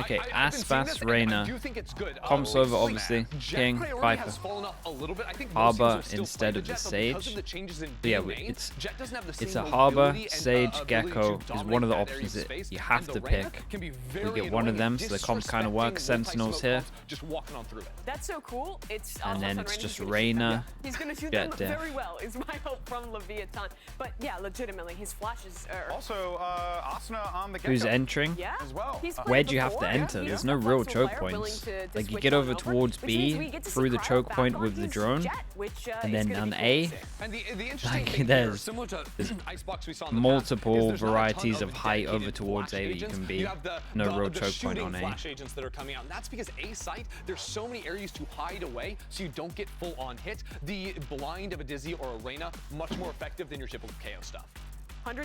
Okay, Aspas, Reyna. Comps over, obviously. King, Viper. Harbor instead of the Sage. But yeah, it's a Harbor, Sage, Gecko is one of the options that you have to pick. We get one of them, so the comps kind of work. Sentinels here. That's so cool. And then it's just Reyna. He's gonna shoot them very well, is my hope from Leviathan. But yeah, legitimately, his flashes are... Also, Asuna on the Who's entering? Yeah. As well. Where do you have to enter? There's no real choke points. Like, you get over towards B through the choke point with the drone, and then on A, like, there's multiple varieties of height over towards A that you can be. No real choke point on A. That's because A site, there's so many areas to hide away so you don't get full on hit. The blind of a Dizzy or a Reyna, much more effective than your typical KO stuff.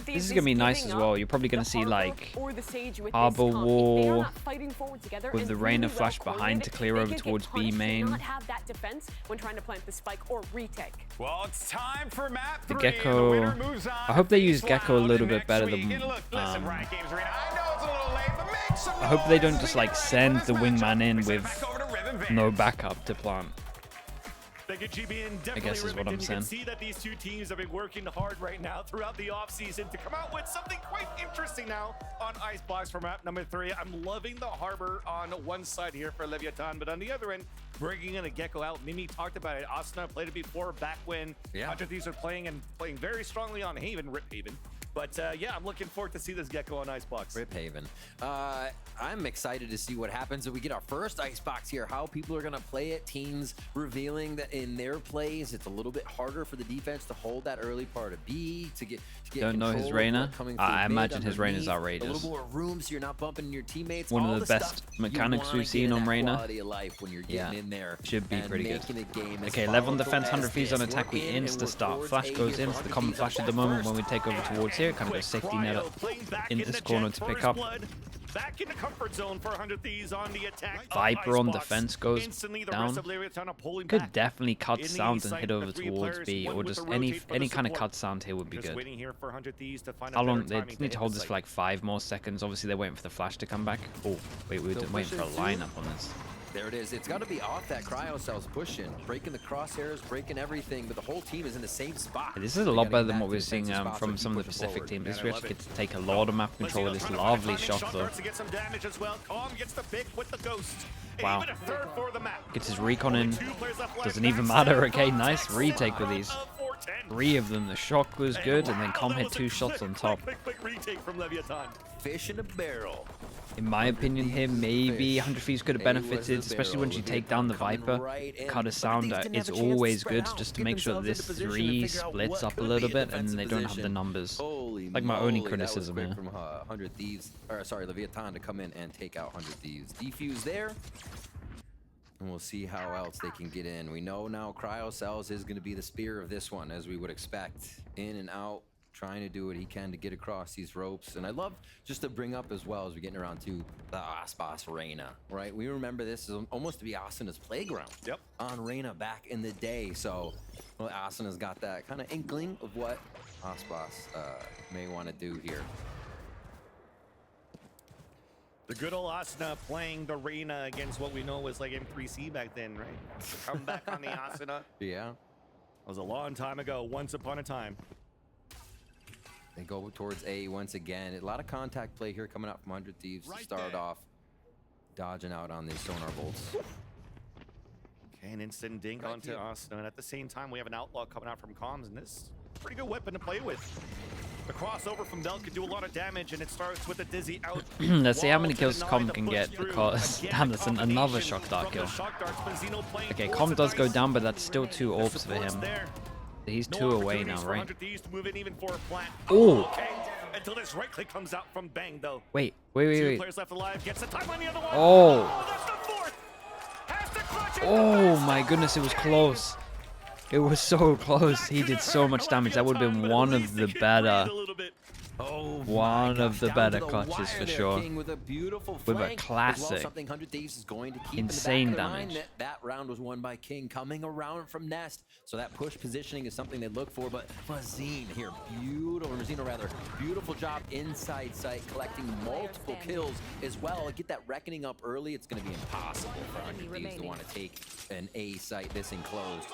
This is gonna be nice as well. You're probably gonna see like Harbor Wall with the Reyna flash behind to clear over towards B main. Well, it's time for map 3. The Gecko. I hope they use Gecko a little bit better than. I hope they don't just like send the wingman in with no backup to plant. I guess is what I'm saying. You can see that these two teams have been working hard right now throughout the offseason to come out with something quite interesting now on Icebox for map number 3. I'm loving the Harbor on one side here for Leviathan, but on the other end, bringing in a Gecko out. Mimi talked about it. Asuna played it before back when Hunter Thieves were playing very strongly on Haven, Rip Haven. But yeah, I'm looking forward to see this Gecko on Icebox. Rip Haven. I'm excited to see what happens when we get our first Icebox here, how people are going to play it. Teams revealing that in their plays, it's a little bit harder for the defense to hold that early part of B, to get don't know his Reyna. I imagine his Reyna is outrageous. A little more room so you're not bumping your teammates. One of the best mechanics we've seen on Reyna. Yeah, in there should be pretty good. Okay, LEV on defense, 100 Thieves on attack. We insta start. Flash goes in. It's the common flash at the moment when we take over towards here. Kind of a safety net up in this corner to pick up. Back in the comfort zone for 100 Thieves on the attack. Viper on defense goes down. Could definitely cut sound and hit over towards B, or just any kind of cut sound here would be good. How long? They need to hold this for like 5 more seconds. Obviously, they're waiting for the flash to come back. Oh, wait, we're waiting for a lineup on this. There it is. It's got to be off that cryo cells pushing, breaking the crosshairs, breaking everything, but the whole team is in the same spot. This is a lot better than what we're seeing from some of the Pacific teams. This we actually get to take a lot of map control with this lovely shot though. Wow. Gets his recon in. Doesn't even matter. Okay, nice retake with these. 3 of them. The shock was good, and then Com hit 2 shots on top. Fish in a barrel. In my opinion here, maybe 100 Thieves could have benefited, especially once you take down the Viper. Cut a sound is always good, just to make sure that this 3 splits up a little bit and they don't have the numbers. Like my only criticism here. From 100 Thieves, or sorry, Leviathan to come in and take out 100 Thieves. Defuse there. And we'll see how else they can get in. We know now Cryo Cells is going to be the spear of this one, as we would expect. In and out, trying to do what he can to get across these ropes. And I love just to bring up as well as we're getting around to the Aspas Reyna, right? We remember this as almost to be Asuna's playground on Reyna back in the day. So well, Asuna's got that kind of inkling of what Aspas may want to do here. The good old Asuna playing the Reyna against what we know was like M3C back then, right? Come back on the Asuna. Yeah. That was a long time ago, once upon a time. They go towards A once again. A lot of contact play here coming out from 100 Thieves to start off. Dodging out on these sonar bolts. Okay, an instant dink onto Asuna. And at the same time, we have an outlaw coming out from comms, and this is a pretty good weapon to play with. The crossover from Bell could do a lot of damage, and it starts with a Dizzy out. Let's see how many kills Com can get, because damn, that's another shock dart kill. Okay, Com does go down, but that's still 2 orbs for him. He's 2 away now, right? Oh! Until this right click comes out from Bang, though. Wait. 2 players left alive. Gets the time on the other one. Oh! That's the 4th. Has to clutch it. Oh my goodness, it was close. It was so close. He did so much damage. That would have been one of the better Oh, one of the down better to the clutches wire for there, sure. King, with a beautiful With a flank, as well, classic. something 100 Thieves is going to keep Insane in the back of their damage. mind that round was won by King coming around from Nest. So that push positioning is something they look for. But Mazine here, beautiful job inside sight, collecting multiple kills as well. Get that reckoning up early. It's going to be impossible for 100 Thieves to want to take an A site this enclosed.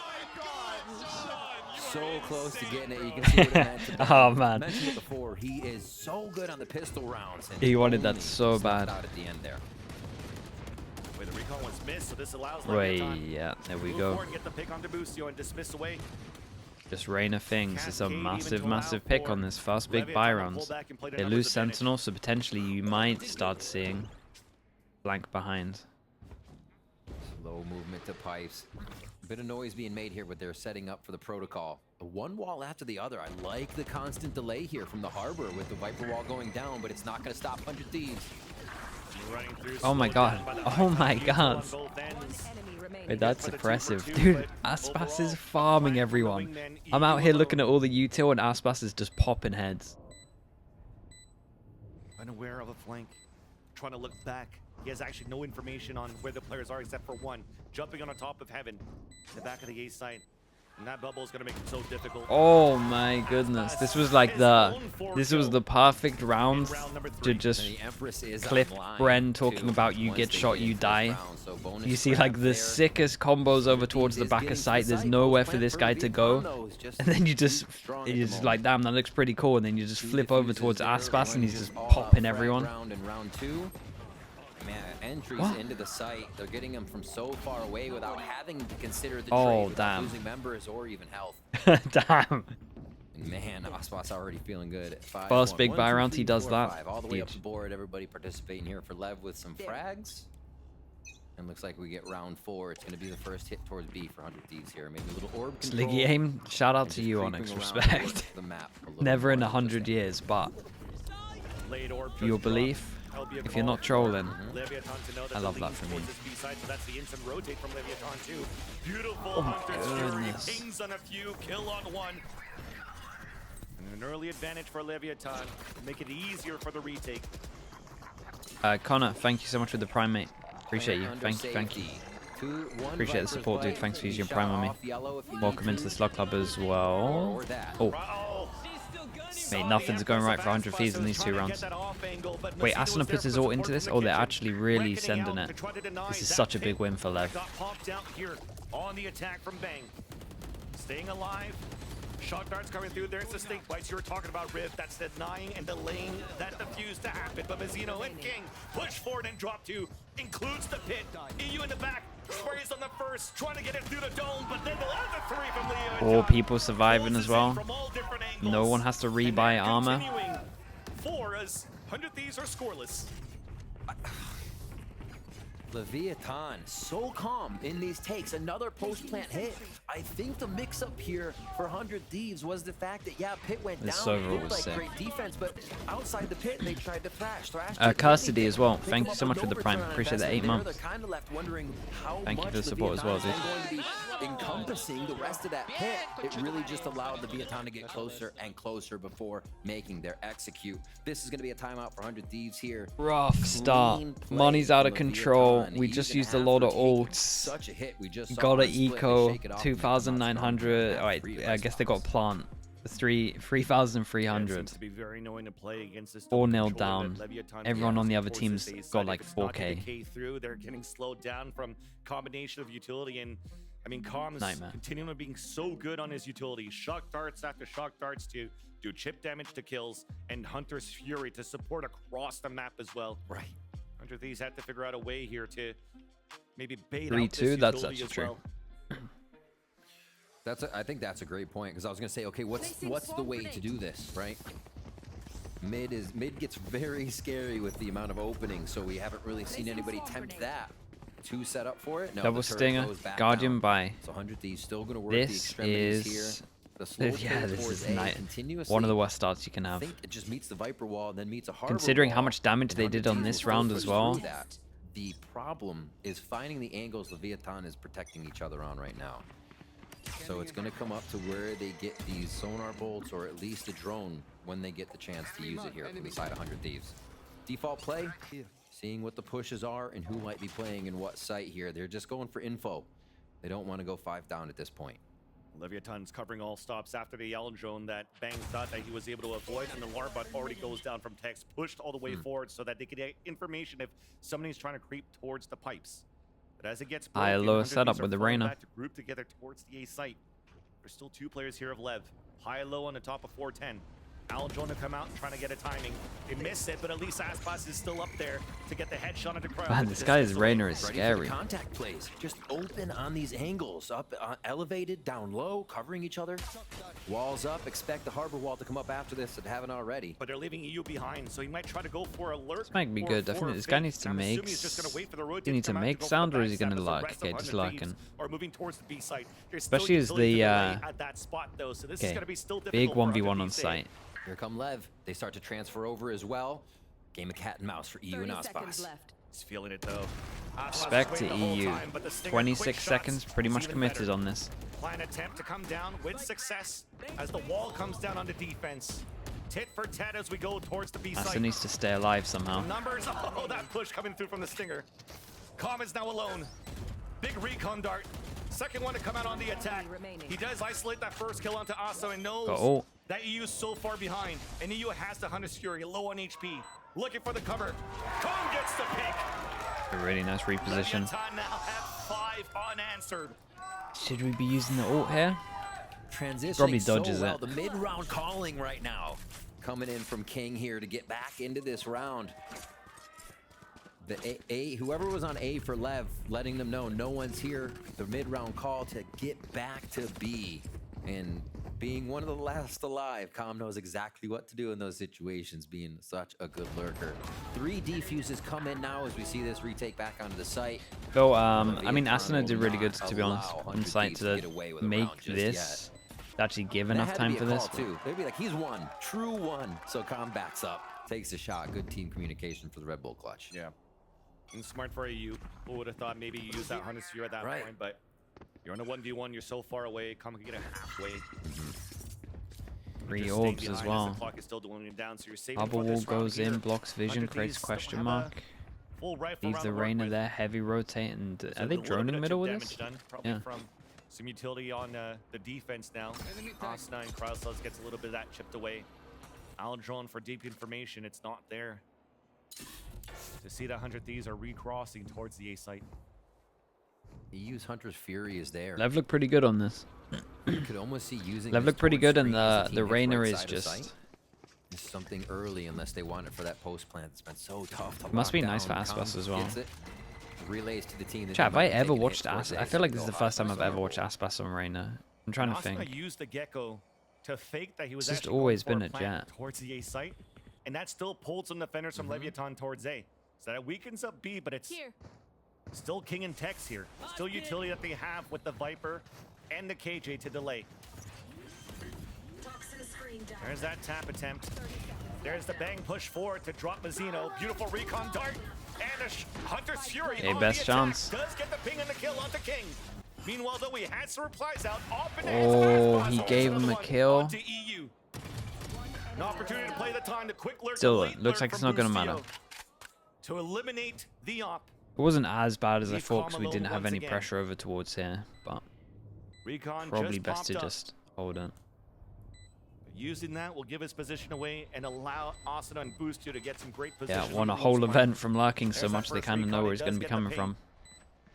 So close to getting it. You can see what it meant to them. Oh, man. I mentioned it before. He is so good on the pistol rounds. And He wanted that only so snuck bad. Out at the end there. Wait, the recall was missed, so this allows Wait, Leviathan yeah, there we move go. forward and get the pick onto Busio and dismiss away. Just Reina things. It's a Cascade even massive, to allow massive pick for on this first big Leviathan buy to rounds. pull back and play to They numbers lose advantage. Sentinel, so potentially you might start seeing flank behind. Slow movement to pipes. A bit of noise being made here, but they're setting up for the protocol. One wall after the other. I like the constant delay here from the harbor with the Viper wall going down, but it's not going to stop 100 Thieves. Running through, Oh my slowed god. down by the Oh high my top god. on both ends. Wait, that's For the impressive. 2-for-2, Dude, but Aspas is overall, farming fine from the everyone. wingman, I'm out here even looking at alone. all the util and Aspas is just popping heads. Unaware of a flank, trying to look back. He has actually no information on where the players are except for one. Jumping on the top of heaven, in the back of the A site. And that bubble is going to make it so difficult. Oh my goodness. This was like this was the perfect round to just And the Empress is clip online, Bren talking too, about you once get they shot, get you into this die. round. So bonus You see grab like the there. sickest combos over towards the Is back getting of to the sight. There's site. nowhere Both for this plan guy for to Vietnam, go. though, is just And then you just, strong at you're the just moment. like, damn, that looks pretty cool. And then you just Two flip over diffuses towards there, Aspas and he's one just all-out popping frag everyone. round in round two. Man, entries What? into the site. They're getting them from so far away without having to consider the Oh, trade without damn. losing members or even health. Damn. And man, Aspas already feeling good. Five, First one, big one, buy two, round, three, he does four, that. five. All the way up Huge. the board. Everybody participating here for Lev with some frags. And looks like we get round 4. It's going to be the first hit towards B for 100 Thieves here. Maybe a little orb control. Sliggy aim, shout out and to just you, creeping Onyx. around Respect. towards the map a little Never in more 100 interesting. years, but Late orb just your dropped. belief, That'll be a if call you're not for trolling, Leviathan to know that I they're love that leaning from towards you. this B side, so that's the instant rotate from Leviathan too. Beautiful Oh my Hunter's Fury, goodness. pings on a few, kill on one. And an early advantage for Leviathan, make it easier for the retake. Connor, thank you so much for the prime, mate. Appreciate you. Under Thank you, thank you. safety. One Appreciate the Viper's support, dude. bite. Thanks for using your Shot prime on me. off yellow if you Welcome need into the to. Slug Club as well. Or that. Oh, Oh, mate, nothing's going right for 100 Thieves in these 2 rounds. Wait, Asuna puts his ult into this? Oh, they're actually really sending it. This is such a big win for Lev. Got popped out here on the attack from Bang. Staying alive. Shock darts coming through. There's the stink bites you were talking about, Riv. That's denying and delaying that defuse to happen. But Mazzino and King push forward and drop 2. Includes the pit. EU in the back. Sprays on the first. Trying to get it through the dome. But then they'll have the 3 from Leo. and All John. people surviving as Closes in well. from all different No angles. one has to And rebuy they're armor. continuing. 4 as 100 Thieves are scoreless. Leviathan, so calm in these takes. Another post-plant hit. I think the mix-up here for 100 Thieves was the fact that, yeah, pit went This down. server It looked was like sick. great defense, but outside the pit, they tried to thrash. Custody as well. Thank you so much for the prime. Appreciate the 8 months. They're kind of left wondering how Thank you much for the support as well, Leviathan dude. is going to be encompassing the rest of that pit. It really just allowed Leviathan to get closer and closer before making their execute. This is going to be a timeout for 100 Thieves here. Rough start. Clean play Money's out of from control. Leviathan. We just Even used a after lot of taking ults. Such a hit. We just saw Got on an the split, they eco, shake it off and make them out 2,900. strong. Alright, Free I guess they got Icebox. plant. Seems 3,300. to be very knowing to play against this 4-0 control down. that Leviathan Everyone has. on the other Forces team's the got side. like If it's not gonna 4K. decay through, they're getting slowed down from combination of utility and I mean Comms Nightmare. continuing being so good on his utility. Shock darts after shock darts to do chip damage to kills and Hunter's Fury to support across the map as well. Right. 100 Thieves had to figure out a way here to maybe bait 3-2, out this that's utility actually as true. well. I think that's a great point because I was gonna say, okay, what's the way to do this, right? Mid gets very scary with the amount of openings, so we haven't really seen anybody tempt that. 2 set up for it. No, Double the turret stinger, goes back Guardian down. buy. So 100 Thieves still gonna work the This extremities is here. The slow yeah, trade this towards is A night. continuously. One of the worst starts you can I have. think it just meets the Viper wall and then meets a harbor Considering how wall, much damage and they 100 did on Thieves this will round push as through well. that. The problem is finding the angles Leviathan is protecting each other on right now. So it's going to come up to where they get these sonar bolts or at least a drone when they get the chance to use it here from the side of 100 Thieves. Default play, seeing what the pushes are and who might be playing in what site here. They're just going for info. They don't want to go 5 down at this point. Leviathan's covering all stops after the yellow drone that Bang thought that he was able to avoid, and the Larbot already goes down from text, pushed all the way forward so that they could get information if somebody's trying to creep towards the pipes. But as it gets broken, lower 100 setup Thieves with the are falling Reyna. back to group together towards the A site. There's still 2 players here of Lev. High-low on the top of 410. Aljon to come out and trying to get a timing. They miss it, but at least Aspas is still up there to get the headshot into Cryo. Man, this guy's Reyna is Ready for scary. the contact plays. Just open on these angles. Up, elevated, down low, covering each other. Walls up. Expect the harbor wall to come up after this if they haven't already. But they're leaving EU behind, so he might try to go for a lurk. This might be or good. for Definitely, a this guy fake. needs to I'm assuming make. he's just gonna wait for the rotate He needs to come out make go for sound, the or is he backstab gonna as the luck? rest Okay, of just 100 lurking. Thieves are moving towards the B site. There's still Especially as utility the delay at that spot though, so this is okay, gonna be still difficult big for 1v1 100 on Thieves to hit. site. Here come Lev. They start to transfer over as well. Game of cat and mouse for EU and 30 seconds Aspas. left. He's feeling it though. Respect to EU. 26 seconds, pretty much committed on this. Plan attempt to come down with success as the wall comes down on the defense. Tit for tat as we go towards the B Asa site. needs to stay alive somehow. Numbers, oh, that push coming through from the Stinger. Calm is now alone. Big recon dart. Second one to come out on the attack. He does isolate that first kill onto Asa and knows Oh. that EU is so far behind. And EU has the Hunter's Fury, low on HP. Looking for the cover. Kong gets the pick. A really nice reposition. Leviathan now have 5 unanswered. Should we be using the ult here? Transitioning Probably dodges so well. it. The mid-round calling right now. Coming in from King here to get back into this round. The A, whoever was on A for Lev, letting them know no one's here. The mid-round call to get back to B. And being one of the last alive, Com knows exactly what to do in those situations, being such a good lurker. 3 defuses come in now as we see this retake back onto the site. Though, I mean, Asuna did really good, to be honest, allow on 100 site Thieves to get away with a make round just this, to actually give That enough had to time be a for this. call, too. They'd be like, he's one, true one. So Com backs up, takes a shot. Good team communication for the Red Bull clutch. Yeah. And smart for EU. Who would have thought maybe you use that Hunter's Fury at that Right. point, but you're on a 1v1, you're so far away, come get a halfway. 3 Just orbs stay as behind well. The clock is still dwindling down, so you're saving Harbor for wall this round goes here. in, blocks vision, 100 creates Thieves question don't have a mark. Full rifle Leaves round the to work Reyna with. there, heavy rotate, and So are they a little droning bit of middle with damage this? done, probably Yeah. from some utility on the defense now. Asna and Krausos gets a little bit of that chipped away. Aldron for deep information, it's not there. To see that 100 Thieves are recrossing towards the A site. EU's Hunter's Fury is there. Lev looked pretty good on this. You could almost see using Lev this looked pretty towards good, and screen as the team hits Reyna right is side of just. sight. Just something early unless they want it for that post plant. It's been so tough to Must be lock nice for down. Aspas Com as well. gets it, relays to the team. Chat, have I ever watched Aspas? I feel like this is the first time I've ever watched Aspas on Reyna. I'm trying to Asna think. used the Gecko to fake that he was It's just actually going always for been a plant Jet. towards the A site, and that still pulled some defenders from Leviathan towards A. So that weakens up B, but it's Here. still King and Tex here. Still utility that they have with the Viper and the KJ to delay. There's that tap attempt. There's the bang push forward to drop Mazzino. Beautiful recon dart. And a Hunter's Fury. Okay, on best the attack. chance. Does get the ping and the kill onto King. Meanwhile, though, he has some replies out. Off and Oh, hands. he gave him a One kill. onto EU. An opportunity to play the time. The quick lurk. Still, the late looks lurk like it's from not gonna Bustio matter. to eliminate the op. It wasn't as bad as I Leave thought because we Carmelo didn't have once any again. pressure over towards here, but Recon probably just best to popped up. just hold it. Using that will give his position away and allow Asuna and Bustio to get some great Yeah, position. won a on the whole Wolves' event flank. from lurking so There's that much they first kind of know recon. where He he's going does to be get the coming ping. from.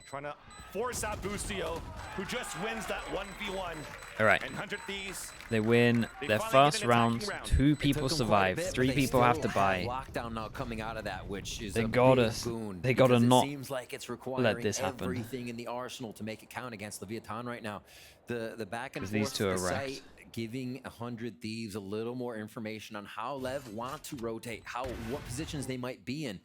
Trying to force out Bustio, who just wins that 1v1. All right, And 100 Thieves. they win They their finally first get an round. attacking round. 2 It people took them quite a survive. bit, but 3 they people have to still buy. Lockdown now coming out of that, which is They a gotta big s- boon they gotta because not it seems like it's requiring let this happen. everything in the arsenal to make it count against Leviathan right now. The back and 'Cause forth these two to are the wrecked. site, giving 100 Thieves a little more information on how Lev want to rotate, what positions they might be in.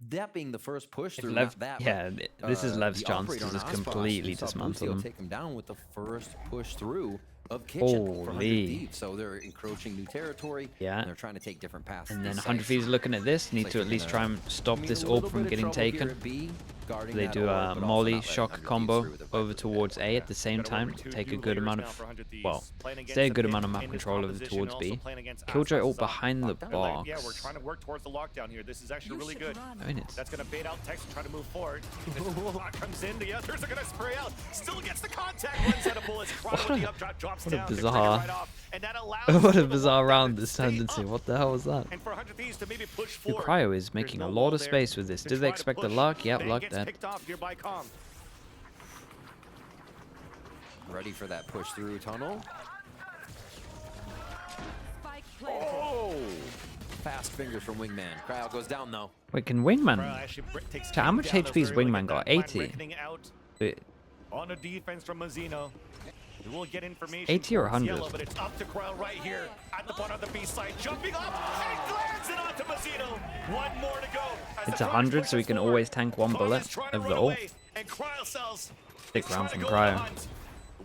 That being the first push through, Lev, not that. yeah, but, this is Lev's the chance operator to on just Aspas, completely we saw dismantle Bustio them. take him down with the first push through of Kitchen for 100 Holy. Thieves. So they're encroaching new territory. Yeah. And they're trying to take different paths. And to then these 100 sites. Thieves looking at this, need like to they're at least gonna- try and stop I mean, this a orb little from bit of getting trouble here taken. at B, guarding They that do orb, a but also molly not letting shock 100 Thieves combo through with the over Viper towards there. A at the same time. Take a good amount of, well, stay a good amount of map control over towards B. Killjoy all behind the box. Yeah, we're trying to work towards the lockdown here. This is actually really good. I mean, it's That's going to bait out Tex and try to move forward. Lock comes in, the others are going to spray out. Still gets the contact, runs out of bullets. Cryo with the updrop, drops down. bizarre- Right off, and that allows what a the bizarre lockdown round to this stay turned into. up. What the hell was that? And for 100 Thieves to maybe push Dude, forward. Cryo is making a lot of space with this. Did they expect the luck? Yep, luck dead. Picked off here by Com. Ready for that push through tunnel. Spike planted. Oh! Fast fingers from Wingman. Cryo goes down though. Wait, can Wingman? Takes How much down HP has very Wingman got got? 80. Wait, On a defense from Mazzino. We will get information 80 or towards 100? Yellow, but it's up to Cryo right here at the bottom of the B side, jumping up and glance it onto Mazzino. One more to go. As It's the 100, so we can always tank one Com bullet is trying to of run the ult. away, and Cryo cells. Stick is round trying from to go on Cryo. the hunt.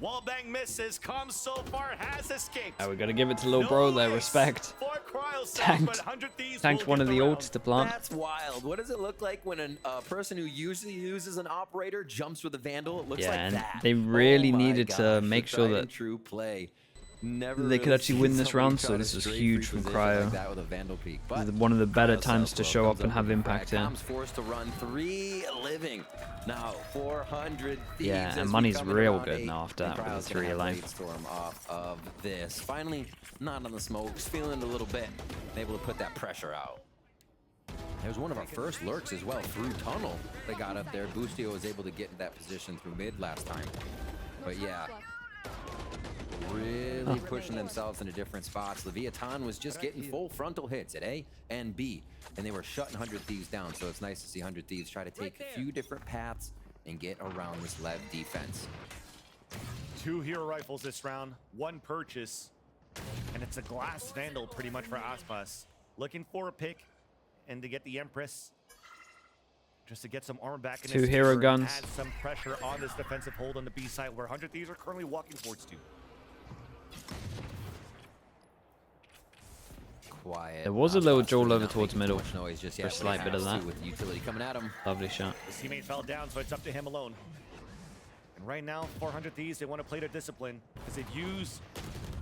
Wallbang misses. Com so far has escaped. Oh, we gotta give it to little bro there. No Respect. for Cryo cells, Tanked. but 100 Thieves Tanked will one get of the round. ults to plant. That's wild. What does it look like when a person who usually uses an operator jumps with a vandal? It looks Yeah, like and that. they really Oh my needed to gosh, make the sure tried that and true play. Never they could really actually seen win this somebody round, try so to this was straight huge free from position Cryo. like that with a vandal peak. This But is one of the better Cryo times self to well show comes up and up have with a impact crack. here. Com's forced to run 3 living. Now 400 Thieves Yeah, as and we money's come in real around good 8, now after and that with Cryo's the gonna 3 have alive. Storm off of this. Finally, not on the smokes, feeling it a little bit, able to put that pressure out. It was one of our first lurks as well through tunnel. They got up there. Boostio was able to get in that position through mid last time. But yeah, really pushing themselves into different spots. Leviathan was just getting full frontal hits at A and B, and they were shutting 100 Thieves down. So it's nice to see 100 Thieves try to take a few different paths and get around this LEV defense. 2 hero rifles this round, 1 purchase, and it's a glass vandal pretty much for Aspas. Looking for a pick and to get the Empress just to get some armor back in 2 his hero favor and guns. add some pressure on this defensive hold on the B side where 100 Thieves are currently walking towards 2. Quiet. There was a little Aspas Joel really over not towards making middle. much noise just For a yet, but slight he bit of has to that. with the utility coming at him. Lovely shot. His teammate fell down, so it's up to him alone. And right now, 400 Thieves, they want to play their discipline because they've used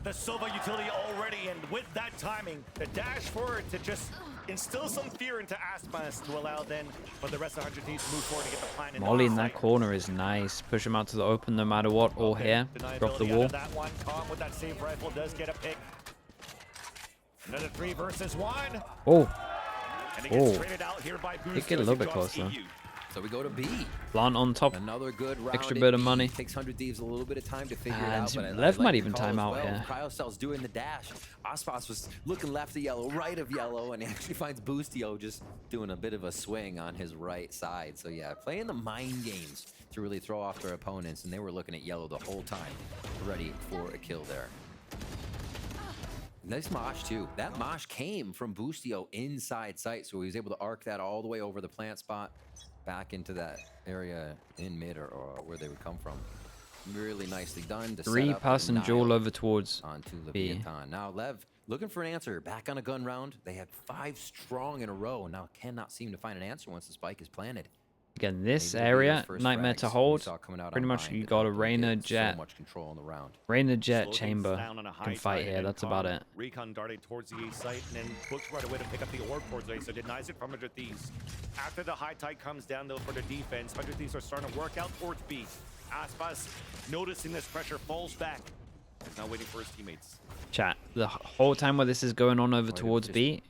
the Sova utility already, and with that timing, the dash forward to just instill some fear into Aspas to allow then for the rest of 100 Thieves to move forward and get the plan in. Molly in that corner is nice. Push him out to the open no matter what. All here. Drop the Deniability out wall. of that one. Com with that save rifle does get a pick. Another 3 versus 1. Oh, And it gets Oh. traded out here by Boost. It get a little bit closer. So we go to B. plant on top. Another good round. Extra at bit of B. money. Takes 100 Thieves a little bit of time to figure it And out. But I Lev like might the even call time as out well. here. Cryocell's doing the dash. Aspas was looking left of yellow, right of yellow, and he actually finds Boostio just doing a bit of a swing on his right side. So yeah, playing the mind games to really throw off their opponents, and they were looking at yellow the whole time, ready for a kill there. Nice mosh too. That mosh came from Boostio inside sight, so he was able to arc that all the way over the plant spot, back into that area in mid or where they would come from. Really nicely done. To 3 set up pass and Joel Nile over towards onto B. Leviathan. Now Lev looking for an answer. Back on a gun round. They had 5 strong in a row. Now cannot seem to find an answer once the spike is planted. Again, this Maybe they'll be area, the first nightmare frags to we hold. saw coming out Pretty on much mine you that got a helped them Reyna get Jet. So much control in the round. Reyna Jet Slow things chamber down on a high can fight side, here. and That's Com about it. Recon darted towards the A site and then booked right away to pick up the orb towards A, so denies it from 100 Thieves. After the high tide comes down though for the defense, 100 Thieves are starting to work out towards B. Aspas, noticing this pressure, falls back. He's now waiting for his teammates. Chat. The whole time while this is going on over towards B,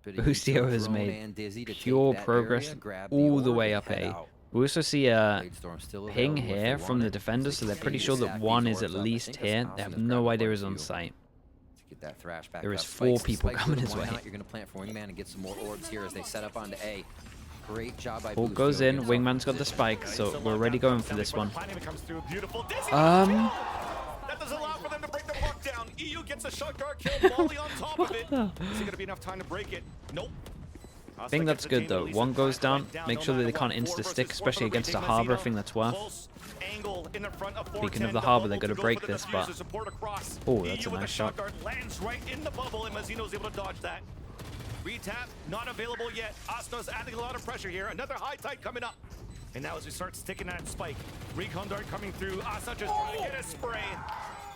Bit of Boostio util has drone made and Dizzy to take pure that progress area, grab all the orb, way and up head A. out. We also see a Bladestorm still ping available if they here want from the it. defenders, so they're They pretty can sure that stack one these is at orbs up. I least think here. that's They awesome. have They've no grabbed idea quite is a on few. site. To get that thrash back There up. is 4 Spikes- people Spikes coming good, his why way. not? You're going to plant for Wingman and get some more orbs here as they set up onto A. Great job by Ball Boostio goes in. against Wingman's got the opposition. spike, so we're already going for this one. Planning comes through. Beautiful. Dizzy that doesn't allow for them to break the lockdown. EU gets a shot guard kill. Molly on top of it. Is it going to be enough time to break it? Nope. I think that's good though. One goes down. Make sure that they can't insta-stick, especially against a Harbor. I think that's worth. Speaking of the Harbor, they're gonna break this, but- Oh, that's a nice shot. Lands right in the bubble, and Mazzino's able to dodge that. Retap not available yet. Asnos adding a lot of pressure here. Another high tide coming up. And now as we start sticking that spike, Recon Dart coming through. Asna just trying to get a spray.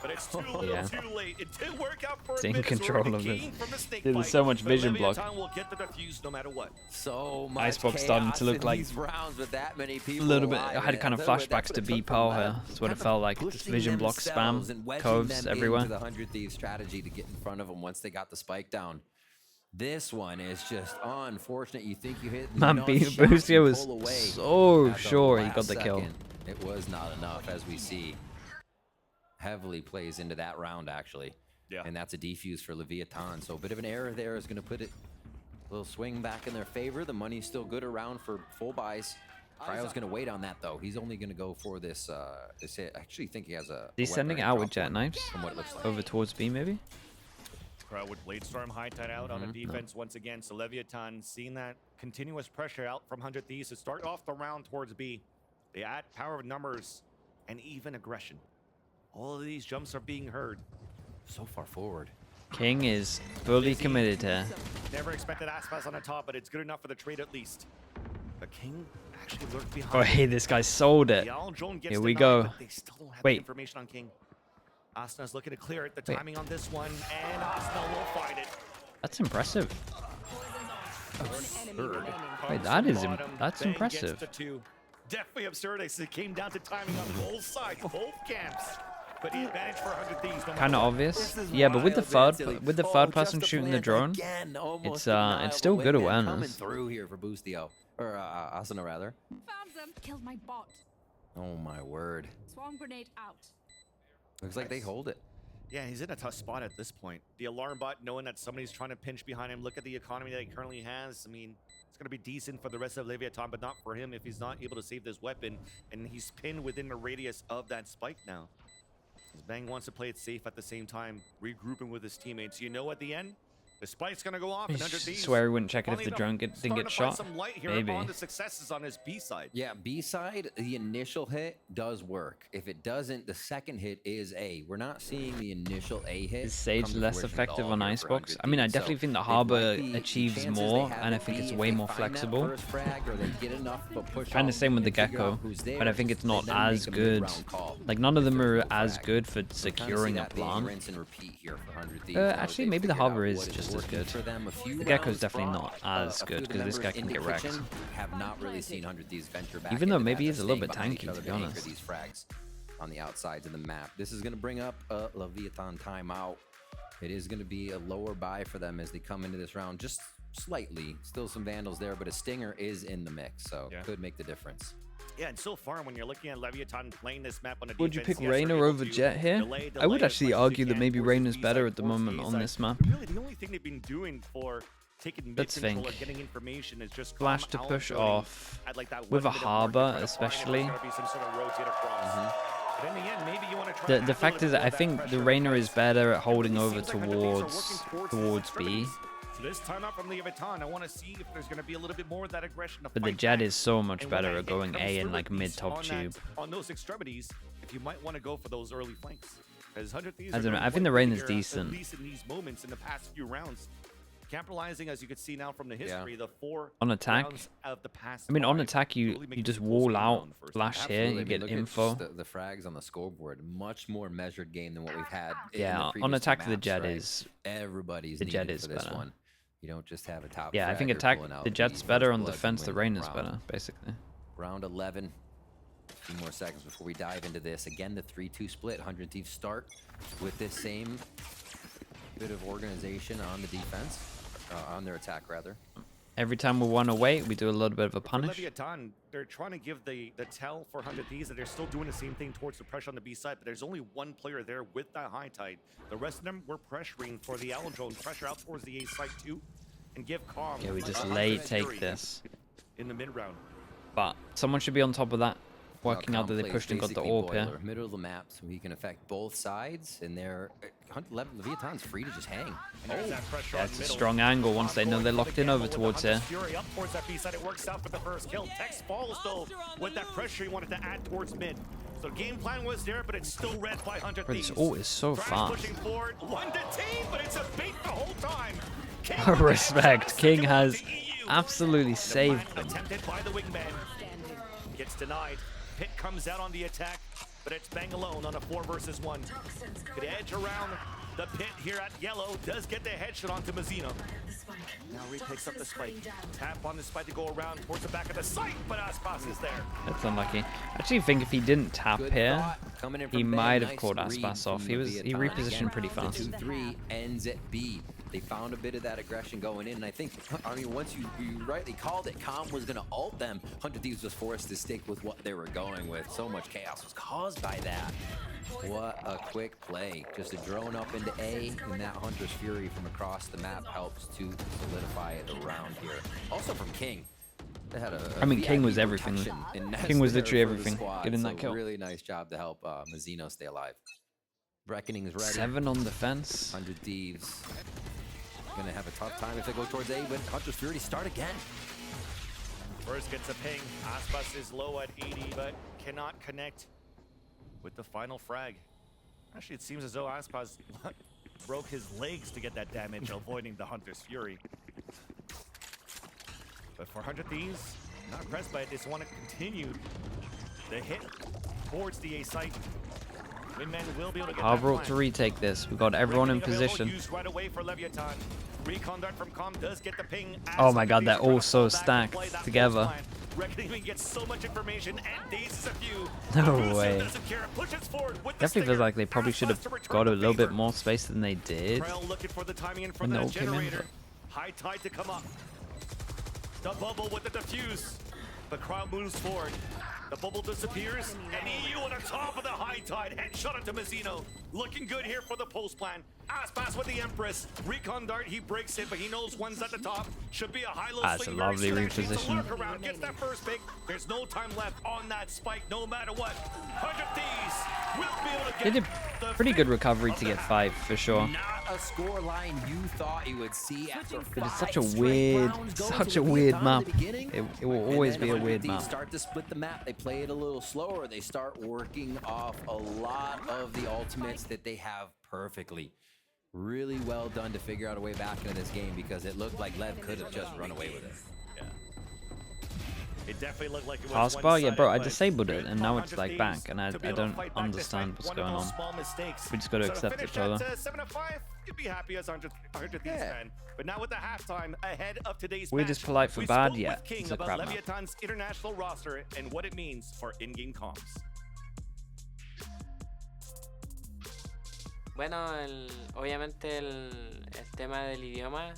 But it's too little, too late. It did work out for a in bit. control of this. There's so much vision block. Will get the defuse no matter what. So much Icebox starting to look like rounds with that many a people little bit. alive, I had kind of flashbacks to B Pearl here. That's what it felt like. Just vision block spam, coves everywhere. The 100 Thieves strategy to get in front of them once they got the spike down. This one is just unfortunate. You think you hit. Man, Boostio was so sure he got the kill. It was not enough, as we see. Heavily plays into that round, actually. Yeah. And that's a defuse for Leviathan. So a bit of an error there is going to put it a little swing back in their favor. The money's still good around for full buys. Cryo's going to wait on that, though. He's only going to go for this this hit. I actually think he has a He's sending it out with jet knives from what it looks like. over towards B, maybe. Cryo with Blade Storm high tide out on the defense once again. So Leviathan seeing that continuous pressure out from 100 Thieves to start off the round towards B. They add power of numbers and even aggression. All of these jumps are being heard. So far forward. King is fully committed here. Never expected Aspas on the top, but it's good enough for the trade at least. The King actually lurked behind. Oh, hey, this guy sold it. Here we go. Wait. Information on King. Asna's looking to clear it. The timing on this one, and Asna will find it. That's impressive. Absurd. Wait, that's impressive. Definitely absurd. It came down to timing on both sides, both camps. But the advantage for 100 Thieves. Kind of obvious. Yeah, but with the third person shooting the drone, it's still good awareness. Coming through here for Boostio, or Asuna rather. Found them. Killed my bot. Oh my word. Swarm grenade out. Looks like they hold it. Yeah, he's in a tough spot at this point. The alarm bot knowing that somebody's trying to pinch behind him. Look at the economy that he currently has. I mean, it's going to be decent for the rest of Leviathan, but not for him if he's not able to save this weapon. And he's pinned within the radius of that spike now. As Bang wants to play it safe at the same time, regrouping with his teammates. You know, at the end, the spike's going to go off. I swear he wouldn't check it if the drone didn't get shot. Maybe. On the successes on his B side. Yeah, B side, the initial hit does work. If it doesn't, the second hit is A. We're not seeing the initial A hit. Is Sage less effective on Icebox? I mean, I definitely think the Harbor achieves more, and I think it's way more flexible. And the same with the Gecko, but I think it's not as good. Like, none of them are as good for securing a plant. Actually, maybe the Harbor is just as good. The Gecko's definitely not as good because this guy can get wrecked. Have not really seen 100 Thieves venture back. Even though maybe he's a little bit tanky, to be honest. These frags on the outsides of the map. This is going to bring up a Leviathan timeout. It is going to be a lower buy for them as they come into this round, just slightly. Still some Vandals there, but a Stinger is in the mix, so could make the difference. Yeah, and so far, when you're looking at Leviathan playing this map on a would you pick Reyna over Jet here? I would actually argue that maybe Reyna's better at the moment on this map. Really, the only thing they've been doing for taking mid control or getting information is just flash to push off with a Harbor, especially. The fact is that I think the Reyna is better at holding over towards B. So this time out from Leviathan, I want to see if there's going to be a little bit more of that aggression. But the Jet is so much better at going A in like mid-top tube. On those extremities, if you might want to go for those early flanks. I don't know. I think the Reyna is decent. At least in these moments in the past few rounds, capitalizing, as you can see now from the history, the 4 on attack. Of the past I mean, on attack, you just wall out, flash here, you get info. The frags on the scoreboard, much more measured game than what we've had. Yeah, on attack, the Jet is. Everybody's the Jet is for this better. one. You don't just have a top. Yeah, I think attack the Jet's better on defense. The Reyna's better, basically. Round 11. A few more seconds before we dive into this. Again, the 3-2 split. 100 Thieves start with this same bit of organization on the defense, on their attack rather. Every time we want to wait, we do a little bit of a punish. Leviathan, they're trying to give the tell for 100 Thieves that they're still doing the same thing towards the pressure on the B side, but there's only one player there with that high tide. The rest of them were pressuring for the Owl Drone, pressure out towards the A side too, and give calm. Yeah, we just late take this. In the mid round. But someone should be on top of that, working out that they pushed and got the AWP here. Middle of the map, so he can affect both sides, and they're Leviathan's free to just hang. That's a strong angle once they know they're locked in over towards here. Fury up towards that B side. It works out for the first kill. Tex falls though with that pressure he wanted to add towards mid. So game plan was there, but it's still red by 100 Thieves. This ult is so fast. Pushing forward, one to team, but it's a bait the whole time. Respect. King has absolutely saved them. Attempted by the wingman. Gets denied. Pit comes out on the attack, but it's Bang alone on a 4 versus 1. Could edge around the pit here at yellow. Does get the headshot onto Mazzino. Now picks up the spike. Tap on the spike to go around towards the back of the site, but Aspas is there. That's unlucky. I actually think if he didn't tap Good here, thought. Coming in from he Bay, might have nice caught read Aspas off. from He Leviathan. repositioned Again, pretty fast. The 2-3 ends at B. They found a bit of that aggression going in, and I think, I mean, once you rightly called it, Calm was going to ult them. 100 Thieves was forced to stick with what they were going with. So much chaos was caused by that. What a quick play. Just a drone up into A, and that Hunter's Fury from across the map helps to solidify the round here. Also from King. They had I mean, King was VIP everything. protection in nest King was there literally for the everything. squad, Getting so that kill. Really nice job to help Mazzino stay alive. Reckoning is ready. 7 on defense. 100 Thieves. Gonna have a tough time if they go towards A, but Hunter's Fury start again. First gets a ping. Aspas is low at 80, but cannot connect with the final frag. Actually, it seems as though Aspas broke his legs to get that damage, avoiding the Hunter's Fury. But for 100 Thieves, not impressed by it. They just want to continue the hit towards the A site. Wingman will be able to get Harbor that to retake this. We've got everyone in position. Used right away for Leviathan. Recon dart from Com does get the ping. Oh my god, they're all so stacked together. Reckoning gets so much information and dazes a few. No way. Definitely Definitely feels like they probably should have got a little bit more space than they did. Looking for the timing in When front the of ult the came in, generator. High tide to come up. The bubble with the defuse. The crowd moves forward. The bubble disappears, and EU on the top of the high tide. Headshot into Mazzino. Looking good here for the post plan. Aspas with the Empress. Recon dart, he breaks it, but he knows one's at the top. Should be a high-low That's swing. a lovely reposition. Around, gets that first pick. There's no time left on that spike, no matter what. 100 Thieves will be able to They get did pretty good recovery to get 5 for sure. Not a score line you thought you would see after But it's 5 such a straight weird, rounds going such to a weird Leviathan map. at the beginning. It will always And be then a 100 weird Thieves map. start to split the map. They play it a little slower. They start working off a lot of the ultimates that they have perfectly. Really well done to figure out a way back into this game, because it looked like Lev could have just run away with it. Yeah. It definitely looked like it was Taskbar, yeah, bro, I one-sided, but disabled it, good and for now it's 100 like back, Thieves and I to be able to don't fight back understand despite what's one of going those on. small mistakes. We just got to So accept finish each other. at 7-5, you'd be happy as 100 Thieves Yeah. fan. But now with the halftime ahead of today's We're match, just polite for we bad, spoke yeah, with King it's a about crap map. Leviathan's international roster and what it means for in-game comms. Bueno, obviamente el tema del idioma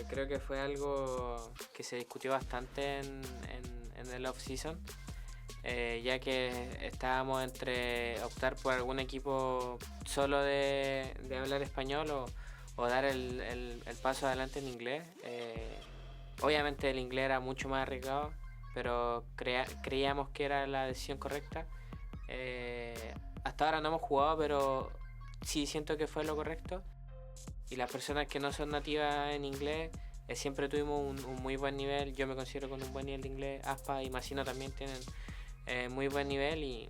creo que fue algo que se discutió bastante en el off-season, ya que estábamos entre optar por algún equipo solo de hablar español o dar el paso adelante en inglés. Obviamente el inglés era mucho más arriesgado, pero creíamos que era la decisión correcta. Hasta ahora no hemos jugado, pero sí siento que fue lo correcto. Y las personas que no son nativas en inglés, siempre tuvimos un muy buen nivel. Yo me considero con un buen nivel de inglés. Aspa y Massino también tienen muy buen nivel. Y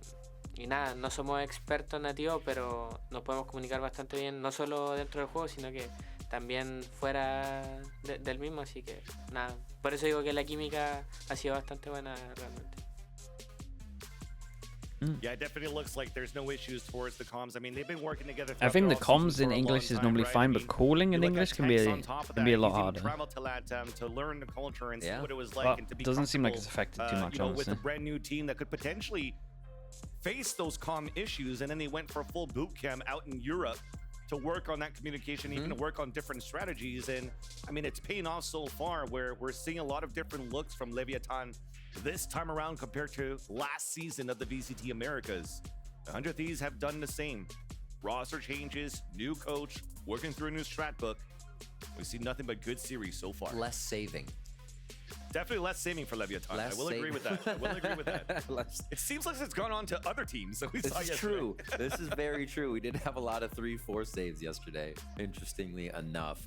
nada, no somos expertos nativos, pero nos podemos comunicar bastante bien, no solo dentro del juego, sino que también fuera del mismo. Así que nada, por eso digo que la química ha sido bastante buena realmente. Yeah, it definitely looks like there's no issues towards the comms. I mean, they've been working together. I think the comms in for a English long is normally time, fine, right? but I mean, calling in you look English at can Tex be on top of a lot that. He's even harder. traveled to LATAM to learn the culture and see what it was like, But and to be doesn't seem like it's comfortable, affected too much, you know, with honestly. a brand new team that could potentially face those comm issues, and then they went for a full boot camp out in Europe to work on that communication, even to work on different strategies. And I mean, it's paying off so far, where we're seeing a lot of different looks from Leviathan this time around compared to last season of the VCT Americas. The 100 Thieves have done the same. Roster changes, new coach, working through a new strat book. We see nothing but good series so far. Less saving. Definitely less saving for Leviathan. Less I will agree with that. I will agree with that. Less. It seems like it's gone on to other teams that we This saw is yesterday. true. This is very true. We did have a lot of 3-4 saves yesterday, interestingly enough.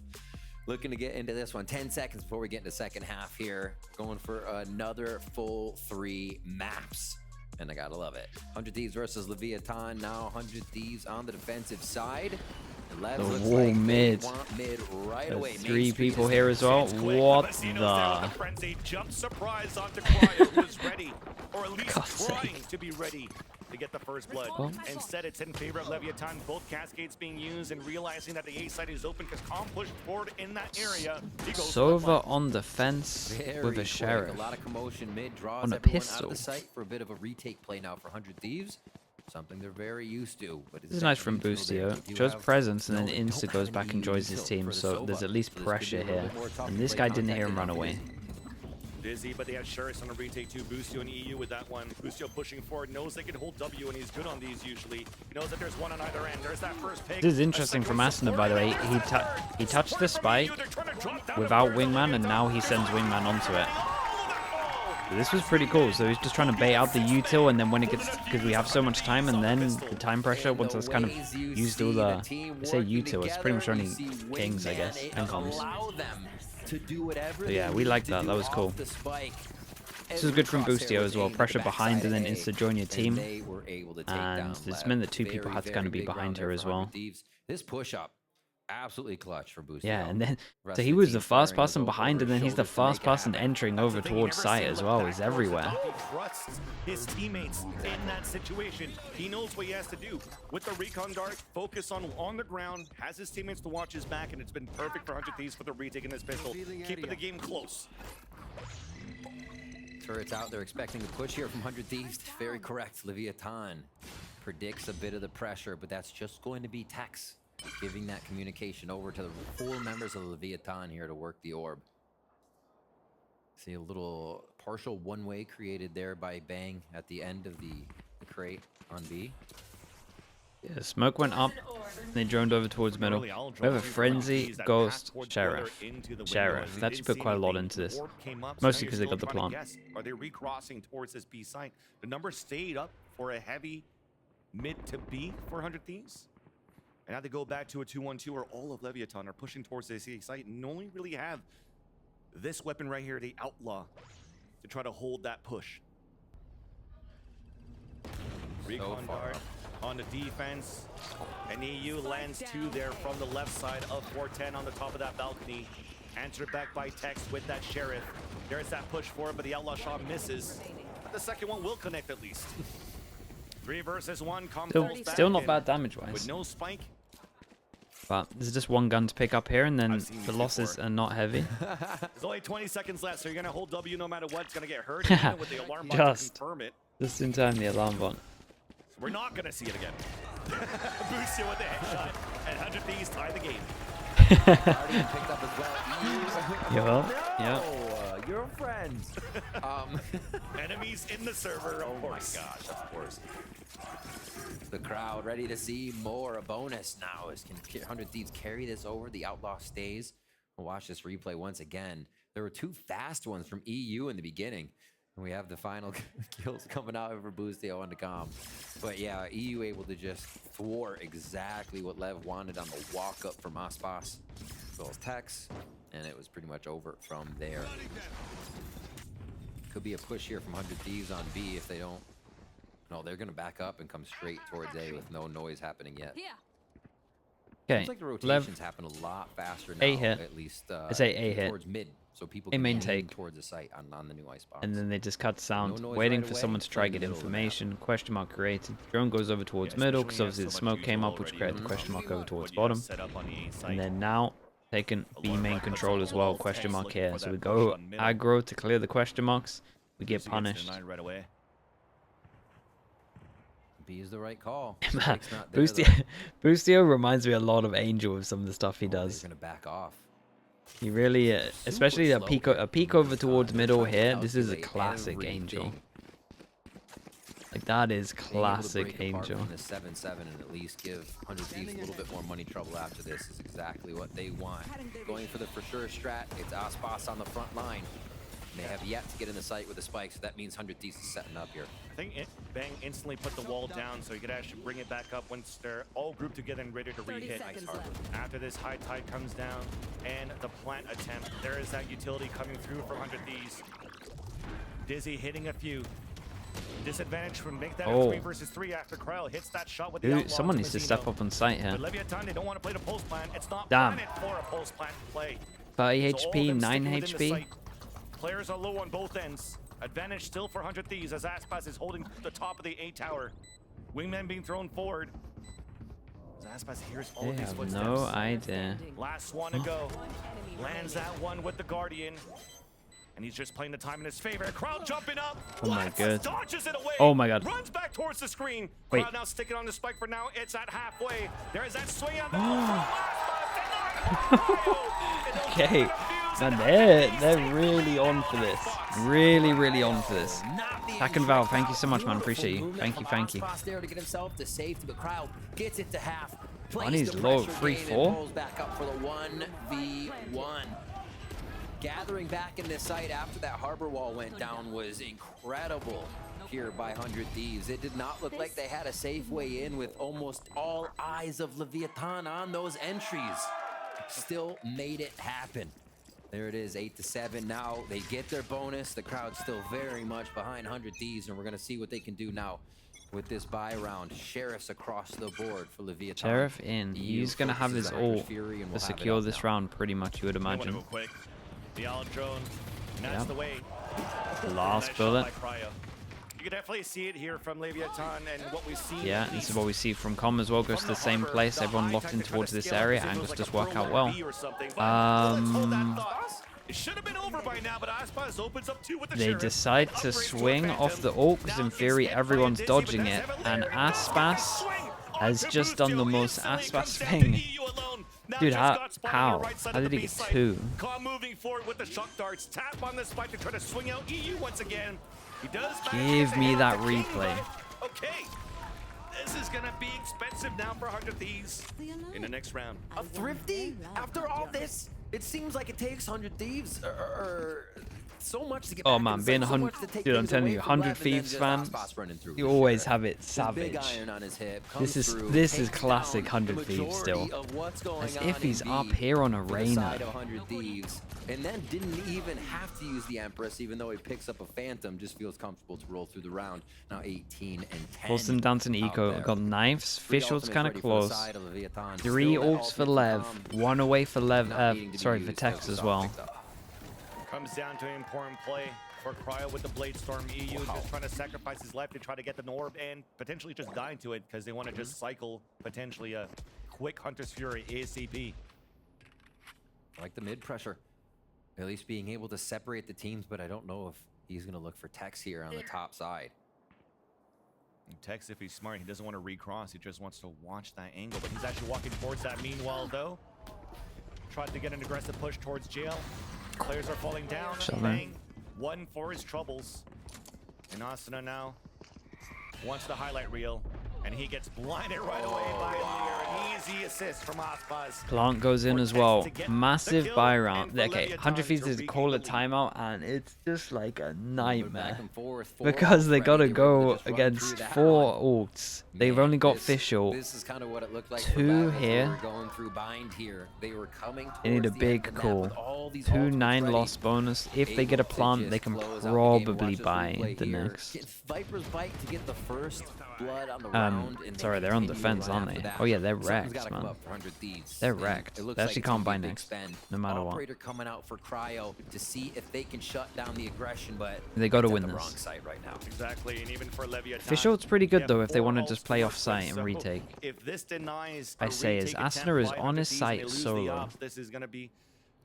Looking to get into this one. 10 seconds before we get into second half here. Going for another full 3 maps. And I gotta love it. 100 Thieves versus Leviathan. Now 100 Thieves on the defensive side. Lev The looks wall like they mid. want mid right There's away. Main 3 Street people is here as well. It's quick, What but Vecino's down the? with frenzy. Jump surprise onto Cryo, who's ready, or at least God's trying sake. to be ready to get the first blood. Instead, it's in favor of Leviathan. Both cascades being used, and realizing that the A side is open because Calm pushed forward in that area. He goes Sova on the fence very with a quick. sheriff. A lot of commotion mid, draws On a everyone out pistol. of the site for a bit of a retake play now for 100 Thieves. Something they're very used to. But This is nice from Boostio. Shows presence and then insta goes back and joins his team, so there's at least pressure here. And this guy didn't hear him run away. Dizzy, but they have Sheriff on a retake too. Boostio and EU with that one. Boostio pushing forward, knows they can hold W, and he's good on these usually. He knows that there's one on either end. There's that first pick. This is interesting from Asuna, by the way. He touched the spike without Wingman, and now he sends Wingman onto it. This was pretty cool. So he's just trying to bait out the util, and then when it gets, because we have so much time, and then the time pressure, once it's kind of used all the, I say util, it's pretty much only kings, I guess, and comms. But yeah, we like that. That was cool. This is good from Boostio as well. Pressure behind and then insta join your team. And this meant that 2 people had to kind of be behind her as well. This push up, absolutely clutch for Boostio. Yeah, and then so he was the first person behind, and then he's the first person entering over towards site as well. He's everywhere. He trusts his teammates in that situation. He knows what he has to do. With the recon guard, focus on the ground, has his teammates to watch his back, and it's been perfect for 100 Thieves for the retake in this pistol. Keeping the game close. Turrets out, they're expecting a push here from 100 Thieves. Very correct. Leviathan predicts a bit of the pressure, but that's just going to be Tex giving that communication over to the 4 members of Leviathan here to work the orb. See a little partial one-way created there by Bang at the end of the crate on B. Yeah, smoke went up, and they droned over towards middle. We have a Frenzy, Ghost, Sheriff. Sheriff. They actually put quite a lot into this. Mostly because they got the plant. Are they recrossing towards this B site? The number stayed up for a heavy mid to B for 100 Thieves. And now they go back to a 2-1-2 where all of Leviathan are pushing towards this A site and only really have this weapon right here, the Outlaw, to try to hold that push. Recon guard on the defense, and EU lands 2 there from the left side of 410 on the top of that balcony. Answered back by Tex with that Sheriff. There's that push forward, but the Outlaw shot misses. But the second one will connect at least. 3 versus 1. Still not bad damage-wise. With no spike. But there's just 1 gun to pick up here, and then the losses are not heavy. There's only 20 seconds left, so you're going to hold W no matter what. It's going to get hurt. Even with the alarm bot to confirm it. Just in time, the alarm bot. We're not going to see it again. Boostio with the headshot, and 100 Thieves tie the game. Picked up as well. Yeah. You're friends. Enemies in the server. Oh my gosh, of course. The crowd ready to see more. A bonus now is can 100 Thieves carry this over? The Outlaw stays. We'll watch this replay once again. There were 2 fast ones from EU in the beginning. And we have the final kills coming out over Boostio on the comm. But yeah, EU able to just thwart exactly what Lev wanted on the walk up from Aspas. As well as Tex. And it was pretty much over from there. Could be a push here from 100 Thieves on B if they don't. No, they're going to back up and come straight towards A with no noise happening yet. Okay, Seems like the rotations happen a lot faster now. A hit. At least I say A hit. towards mid, so people A can main move take. towards the site on the new Icebox. And then they just cut sound, No noise waiting right for away, someone to try in the get middle of the map. information. Question mark created. Drone goes over towards middle, because obviously the smoke came up, which created the question mark over towards bottom. And then now, taking B main control as well, question mark here. So we go aggro to clear the question marks. We get punished. Right away. B is the right call. Boostio reminds me a lot of Angel with some of the stuff he does. They're gonna back off. He really, especially a peek over towards middle here. This is a classic Angel. Like that is classic Angel. The 7-7 and at least give 100 Thieves a little bit more money trouble after this is exactly what they want. Going for the for sure strat. It's Aspas on the front line. They have yet to get in the site with the spike, so that means 100 Thieves is setting up here. I think Bang instantly put the wall down so he could actually bring it back up once they're all grouped together and ready to re-hit. After this high tide comes down and the plant attempt, there is that utility coming through for 100 Thieves. Dizzy hitting a few. Disadvantage from make that Oh. 3 versus 3 after Cryo hits that shot with the Dude, outlaw someone to needs to Mazzino. step up on site here. But Leviathan, they don't want to play the post plant. It's not Damn. planned for a post plant play. 30 So all HP, of them 9 sticking within the HP. site. Players are low on both ends. Advantage still for 100 Thieves as Aspas is holding the top of the A tower. Wingman being thrown forward. As Aspas hears all They of these have footsteps. no idea. Last one to go. Lands that one with the Guardian. And he's just playing the time in his favor. Crowd jumping up. Oh my god. Dodges it away. Oh my god. Runs back towards the screen. Wait. Crowd now sticking on the spike for now. It's at halfway. There is that swing out the Okay. Man, they're really on for this. Really on for this. Hack and Val, thank you so much, man. Appreciate you. Thank you. There to get himself to safety, but Crowd gets it to half. On his low 3-4. Back up for the 1v1. Gathering back in this site after that harbor wall went down was incredible here by 100 Thieves. It did not look like they had a safe way in with almost all eyes of Leviathan on those entries. Still made it happen. There it is, 8-7 now. They get their bonus. The crowd's still very much behind 100 Thieves, and we're going to see what they can do now with this buy round. Sheriffs across the board for Leviathan. Sheriff in. He's going to have his ult to secure this round pretty much, you would imagine. Go quick. The Allen drone. And that's Yep. the way. The last Nice shot bullet. by Cryo. You can definitely see it here from Leviathan and what we see. Yeah, this is what we see from Com as well. Goes to the same place. Everyone locked in towards this area and just does work out well. It should have been over by now, but Aspas opens up 2 with the They Sheriff. decide to swing off the ult because in theory everyone's dodging it, and Aspas has just done the most Aspas thing. Dude, how did he get 2? Com moving forward with the shock darts. Tap on the spike to try to swing out EU once again. He does. Give me that replay. Okay. This is gonna be expensive now for 100 Thieves in the next round. A thrifty? After all this, it seems like it takes 100 Thieves so much to get Oh back man, inside, being so 100, much to take dude, I'm things telling away you, from 100 Lev, and then Thieves just fans, Aspas running through you with always Sheriff. have it This savage. big iron on his hip comes This through, is takes classic down 100 the Thieves still. majority of what's going As on if he's in up B here on for the Arena. side of 100 Thieves, and then didn't even have to use the Empress, even though he picks up a Phantom, just feels comfortable to roll through the round. Now 18 and 10. Forced them down to an out eco. there. Got knives. Three Fish ult's ultimates kind of ready for the close. side of Leviathan. 3 Still that ults for ultimate Lev. from 1 away for Lev. not needing to be Sorry, for used, Tex but as was well. picked up. Comes down to an important play for Cryo with the Blade Storm. EU just trying to sacrifice his life to try to get the Norb and potentially just die to it because they want to just cycle potentially a quick Hunter's Fury ASAP. I like the mid pressure. At least being able to separate the teams, but I don't know if he's going to look for Tex here on the top side. And Tex, if he's smart, he doesn't want to recross. He just wants to watch that angle, but he's actually walking towards that. Meanwhile, though, tried to get an aggressive push towards jail. Players are falling down. Bang. 1 for his troubles. And Asuna now wants the highlight reel, and he gets blinded right away by Lear. An easy assist from Aspas. Plant goes in as well. Massive buy round. Okay, 100 Thieves is call a timeout, and it's just like a nightmare. Because they gotta go against 4 ults. They've only got Fish ult. This is kind of what it looked like 2 here. Going through bind here. They were coming. They need a towards the end big of the map call. with all these 2 ultimates 9 ready. loss bonus. If they get a Able to plant, just they can close out the game. probably Watch this buy replay the here. next. Get Viper's bite to get the first blood on the round. And Sorry, they're on defense, aren't they? Oh yeah, they're wrecked, man. They're wrecked. They actually can't buy next, no matter what. Operator coming out for Cryo to see if they can shut down the aggression, but They gotta it's at win the this. wrong side right now. Exactly, and even for Leviathan. Fish ult's pretty good they though have if they 4 want to ults just play to off work site with, and retake. If this denies I a say is retake Asuna attempt is by on 100 his Thieves, site they lose the solo. op, this is going to be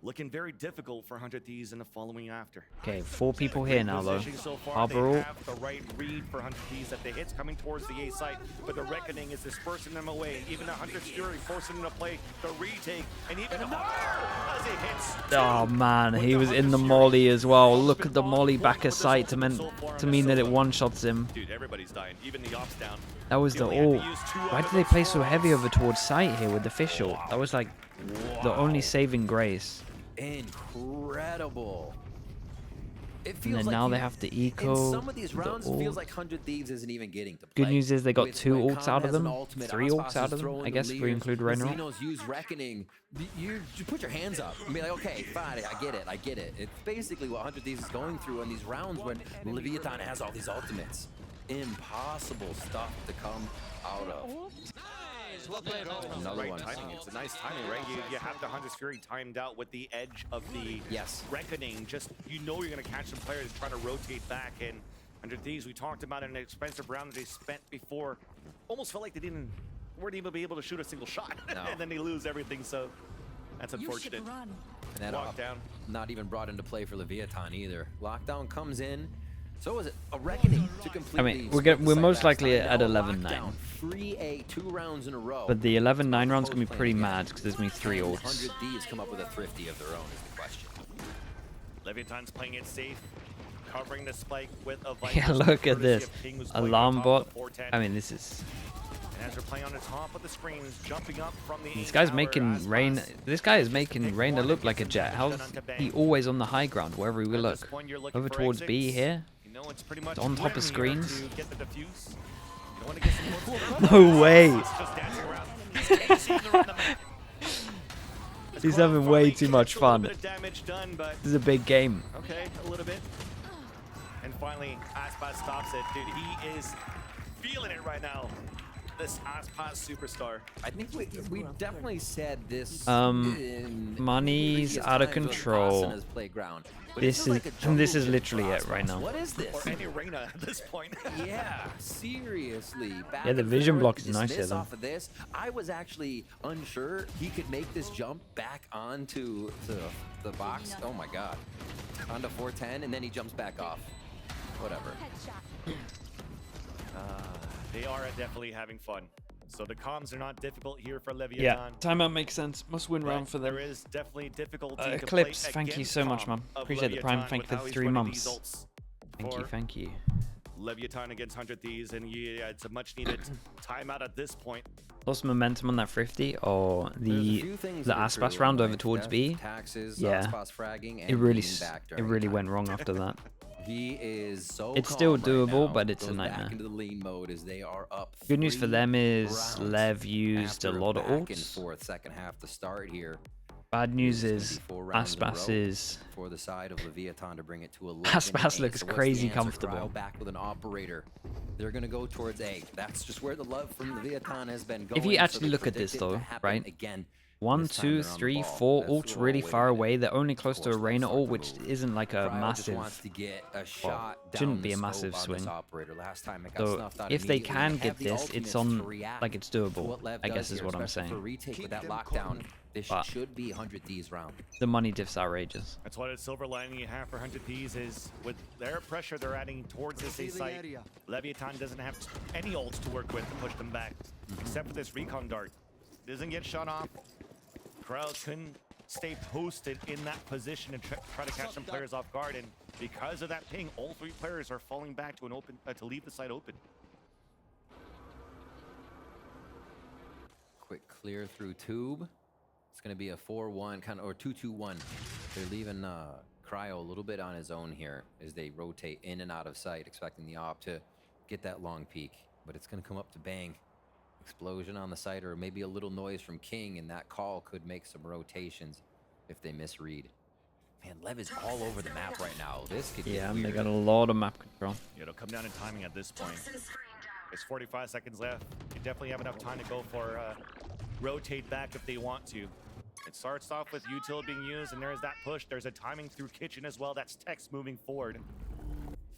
looking very difficult for 100 Thieves in the following after. Okay, 4 people here now though. Position so far, Harbor they ult. have the right read for 100 Thieves that the hits coming towards the A site, but the reckoning is dispersing them away. Even 100 Fury forcing them to play the retake, and even as it hits. Oh man, he was in the molly as well. Look at the molly back of sight to mean that it one-shots him. Dude, everybody's dying, even the ops down. That was the ult. Why did they play so heavy over towards sight here with the Fish ult? That was like the only saving grace. Incredible. It And feels then like now you- they have to eco. In some of these the rounds, it feels ult. like 100 Thieves isn't even getting to play. Good news is they got With- 2 when ults Khan out of has an them. ultimate, 3 Icebox ults is out of them, throwing I the guess, if we leaders. include Reyna. Mazino's use Reckoning. You put your hands up and be like, okay, fine, I get it. It's basically what 100 Thieves is going through in these rounds when Leviathan has all these ultimates. Impossible stuff to come out of. Another Right one. timing. It's a nice timing, right? You have the Hunter's Fury timed out with the edge of the Yes. Reckoning. Just, you know you're going to catch some players trying to rotate back. And 100 Thieves, we talked about an expensive round that they spent before. Almost felt like they weren't even be able to shoot a single shot. No. And then they lose everything, so that's You should unfortunate. run. And that Lockdown. not even brought into play for Leviathan either. Lockdown comes in. So is it a Reckoning to completely. I mean, we're split the we're site most last likely time. at Now 11-9. Lockdown, 3A, 2 rounds in a row. But the 11-9 round's gonna be Playing pretty again. mad because there's gonna be 3 And ults. 100 Thieves come up with a thrifty of their own is the question. Leviathan's playing it safe, covering the spike with a Viper. Yeah, look at courtesy this. of King, who's playing on Alarm top bot. of the 410. I mean, this is. And as they're playing on the top of the screens, jumping up from the This A guy's tower, making Icebox Reyna. This guy is making pick Reyna one look and like a gets jet. himself How's done onto he Bang. always on the high ground wherever we At look? this point, you're looking Over for towards B exits. here. You know it's pretty much On top of win here screens. to get the defuse. You don't want to get some more No way. He's just dancing around. He's chasing around the map. He's Crowd having finally way too gets much a little fun. bit of damage done, but This is a big game. okay, a little bit. And finally, Icebox stops it. Dude, he is feeling it right now. This Icebox superstar. I think we definitely said this. Money's out of control. Playground. But This like is- a and this jungle is gym literally for it right Icebox. now. What is this? Or any Reyna at this point. Yeah, seriously. Back Yeah, the and vision forth, block is nice dismiss here, though. off of this. I was actually unsure he could make this jump back onto the box. Oh my god. Onto 410, and then he jumps back off. Whatever. They are definitely having fun. So the comms are not difficult here for Yeah, Leviathan. timeout makes sense. Must win But round for them. There is definitely difficulty to Eclipse, play thank you against so much, Comm man. of Appreciate the prime. Leviathan Thank you with for how the he's 3 running months. these ults Thank you, for thank you. Leviathan against 100 Thieves, and yeah, it's a much needed timeout at this point. Lost momentum on that 50 or There's a the few things the that are Aspas true, round over like towards death, B. taxes, Yeah. Aspas fragging, and It really being back it during really time. went wrong after that. He is so It's still calm right doable, now. but it's a Goes nightmare. Back into the lean mode as they are up. Good news for 3 them is rounds Lev used a after lot of back and ults. forth second half to start here. Bad news It's gonna is be 4 rounds in a Aspas row is for the side of Leviathan to bring it to 11. Aspas and 8. looks So what's the crazy answer? comfortable. Cryo back with an operator. They're gonna go towards A. That's just where the love from Leviathan has been going. If you so actually they look at this predict it to though, happen right? Again. 1, This time 2, they're on the 3, ball. 4 That's ults whoa, really wait a far minute. away. They're only close Of to a course, Reyna let's ult, start which to move. isn't like a Cryo massive. just wants to get a shot down shouldn't be the a massive scope on this swing. operator. Last time it got So snuffed out if they immediately. can They get have the this, ultimates it's to on react like it's to doable. what Lev I does guess is here, what I'm especially saying. For retake with that them lockdown, this But- should be 100 D's round. The money diff's outrageous. That's why the silver lining you have for 100 Thieves is with their pressure they're adding towards this A site. Leviathan doesn't have any ults to work with to push them back, except for this recon dart. Doesn't get shut off. Crowd couldn't stay posted in that position and try to catch some players off guard, and because of that ping, all 3 players are falling back to an open to leave the site open. Quick clear through tube. It's going to be a 4-1 kind of, or 2-2-1. They're leaving Cryo a little bit on his own here as they rotate in and out of sight, expecting the op to get that long peek. But it's going to come up to Bang. Explosion on the site, or maybe a little noise from King, and that call could make some rotations if they misread. Man, Lev is all over the map right now. This could Yeah, get and they weird. got a lot of map control. Yeah, it'll come down in timing at this point. There's 45 seconds left. You definitely have enough time to go for rotate back if they want to. It starts off with util being used, and there's that push. There's a timing through kitchen as well. That's Tex moving forward.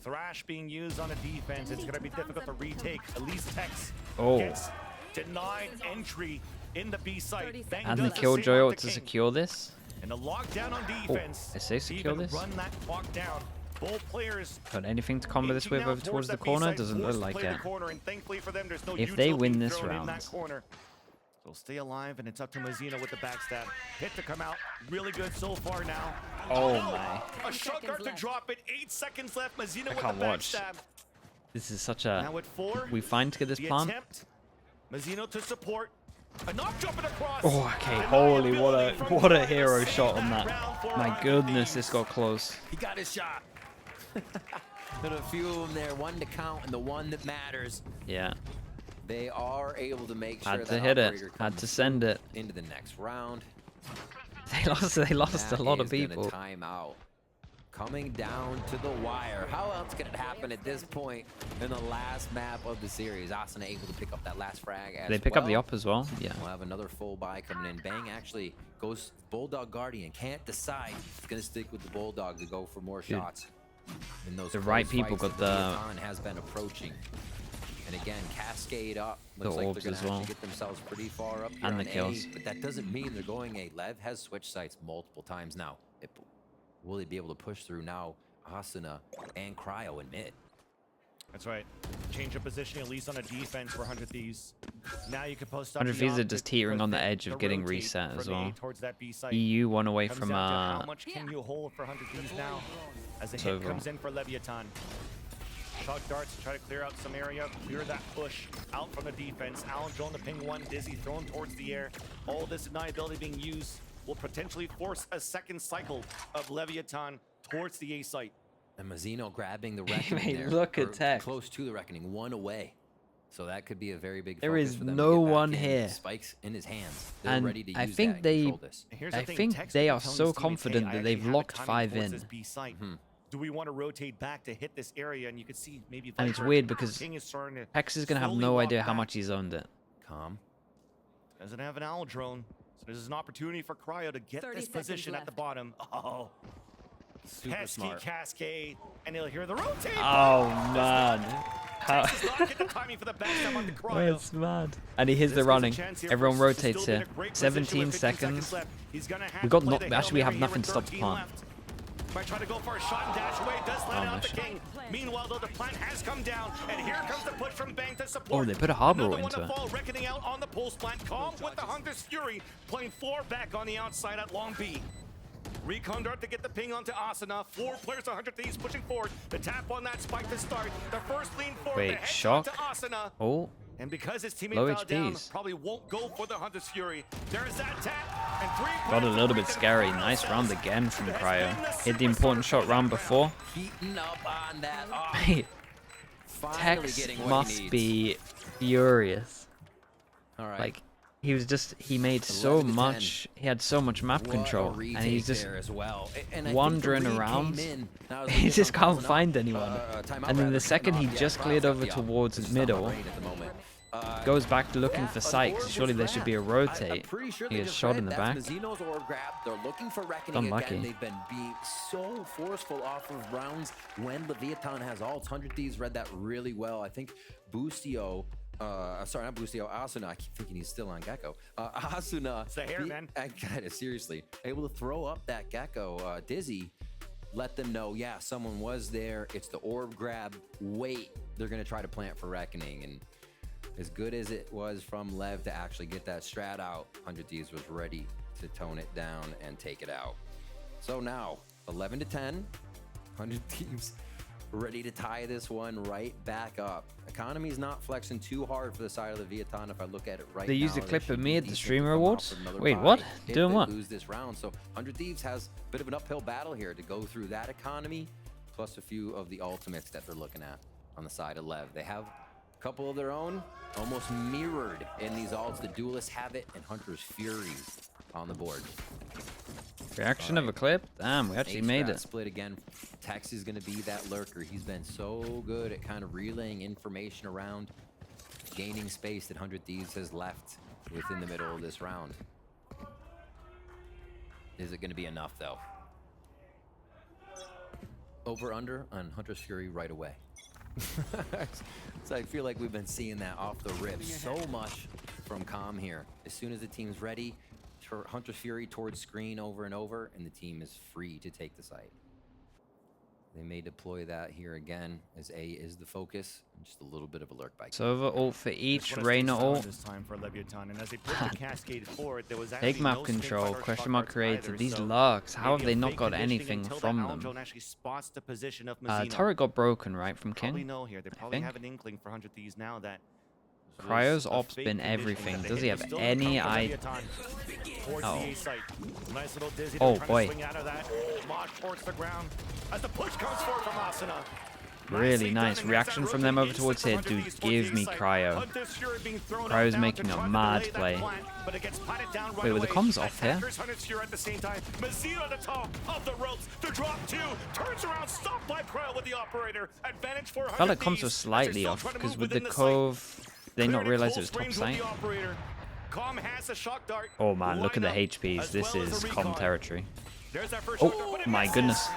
Thrash being used on a defense. It's going to be difficult to retake. At least Tex gets denied entry in the B site. Bang And the does same Killjoy on ult to King. secure this. And the lockdown on defense. I say to secure even this. Run that clock down. Both players Got anything to combo this with over towards the corner? Doesn't look like it. If they win this round, they'll stay alive, and it's up to Mazino with the backstab. Hit to come out. Really good so far now. Oh my. A shotgun to drop it. 8 seconds left. Mazino with the can't watch. backstab. This is such a. Now at 4. We find to get this The plant. attempt. Mazino to support. A knock jumping across. Oh, okay. Holy, what a hero shot on that. My goodness, this got close. He got his shot. But a few of them there, one to count and the one that matters. Yeah. They are able to make sure Had to that hit it. operator Had comes to send it. into the next round. They lost That a lot of is gonna people. time out. Coming down to the wire. How else could it happen at this point in the last map of the series? Asuna able to pick up that last frag as They pick up the well. op as well. Yeah. We'll have another full buy coming in. Bang actually goes Bulldog Guardian. Can't decide. He's going to stick with the Bulldog to go for more shots. In those the right close people fights got that the- Leviathan has been approaching. And again, cascade up. The Looks like orbs they're as going to well. actually get themselves pretty far up here And on the kills. A, but that doesn't mean they're going A. Lev has switched sites multiple times now. Will he be able to push through now? Asuna and Cryo in mid. That's right. Change of positioning, at least on a defense for 100 Thieves. Now you can post up 100 the Thieves are optic just teetering on the with edge of getting rotate reset from as the A well. towards that B site. EU one away Comes from down to how much can you hold for 100 Thieves now as the hit Sova. comes in for Leviathan. Shot darts to try to clear out some area, clear that push out from the defense. Allen drone the ping one, Dizzy thrown towards the air. All this deniability being used will potentially force a second cycle of Leviathan towards the A site. And Mazzino grabbing the Reckoning Mate, there. look at or Tech. Close to the Reckoning, one away. So that could be a very big There focus is for them to no get back one in. here. Spikes in his hands. They're And ready to I use think that and they- control this. And here's I the thing, think Tech's they been are telling so his teammates, confident "Hey, I that actually they've have the locked timing 5 towards in. this B site. Do we want to rotate back to hit this area?" And you can see maybe And it's Viper weird because King is starting to Hex is going to have slowly no walk idea how back. much he's owned it. Calm. Doesn't have an owl drone, so this is an opportunity for Cryo to get 30 this position seconds at the left. bottom. Oh, Super pesky smart. cascade, and he'll hear the rotate. Oh, man. How... Does not get the timing for the backstab on the Cryo. That's mad. And he hits This the gives a running. chance here Everyone for us to rotates still be in here. a great position 17 with 15 seconds. left. He's gonna have We to got play no, the actually we Hail have Mary nothing here to stop the with 13 plant. left. Might try to go for a shot and dash away. Does let Oh, it out nice the shot. King. Meanwhile, though, the plant has come down, and here comes the push from Bang to Oh, support. they put a harbor Another one into to it. fall, reckoning out on the pulse plant. Calm with the Hunter's Fury, playing 4 back on the outside at Long B. Recon Dart to get the ping onto Asuna. 4 players, 100 Thieves pushing forward. The tap on that spike to start. The first lean forward. Wait, the headshot shock? to Asuna. Oh, And because his teammate Low fell down, HPs. probably won't go for the Hunter's Fury. There's that tap. And 3 got a players little for bit Recon scary. Cryo Nice cells. round again from That's Cryo. been the Hit the important superstar shot round for before. Heating up on that. Oh, Mate, finally Tex getting what he must needs. be furious. All right. Like, he was just, he made 11 so to 10. much, he had so much map What a control. And retake he's just there as well. And I think the wandering read around. came in. Now, He Leviathan just can't calls it find out. anyone. Timeout And then rather, the second he cutting off. just Yeah, cleared Cryo's over got the op. towards It's just not middle. right at the moment. Goes back to looking for an sight, 'cause orb surely was there should be a grabbed. I'm rotate. pretty sure He they gets just shot read in the that's back. Mazzino's orb grab. They're looking for Reckoning Unlucky. again. They've been being so forceful off of rounds when Leviathan has ults. 100 Thieves read that really well. I think Boostio, sorry, not Boostio, Asuna. I keep thinking he's still on Gecko. Asuna. It's the hair, man. I got it, seriously. Able to throw up that Gecko. Dizzy, let them know, yeah, someone was there. It's the orb grab. Wait, they're going to try to plant for Reckoning. And as good as it was from Lev to actually get that strat out, 100 Thieves was ready to tone it down and take it out. So now, 11 to 10, 100 Thieves ready to tie this one right back up. Economy's not flexing too hard for the side of the Leviathan if I look at it right now. They used a clip should of be me at the decent to streamer come out awards? with another Wait, buy what? if Doing they what? lose this round. So 100 Thieves has a bit of an uphill battle here to go through that economy, plus a few of the ultimates that they're looking at on the side of Lev. They have a couple of their own, almost mirrored in these ults. The Duelists have it, and Hunter's Fury on the board. Reaction of a clip? Damn, we actually made it. Split again. Tex is going to be that lurker. He's been so good at kind of relaying information around, gaining space that 100 Thieves has left within the middle of this round. Is it going to be enough, though? Over under on Hunter's Fury right away. So I feel like we've been seeing that off the rip so much from Calm here. As soon as the team's ready, Hunter's Fury towards screen over and over, and the team is free to take the site. They may deploy that here again, as A is the focus, and just a little bit of a lurk by Sova ult for each, Just wanna stay Reyna silent ult. this time for Leviathan, and as they put the cascade forward, there was Take actually map no control, snake fire question shot mark darts created. either, These so lurks, how have maybe they a not fake got conditioning anything until from that Allen them? drone actually spots the position of Mazzino. Turret got broken, right, from Probably King? know here. They probably think. have an inkling for 100 Thieves now that Cryo's op's been everything. Does he have any idea? Oh. Oh boy. Really nice reaction from them over towards here. Dude, give me Cryo. Cryo's making a mad play. Wait, were the comms off here? I felt like comms were slightly off because with the Cove, they not realize it was top site. Oh man, look at the HPs. This is comm territory. Oh my goodness.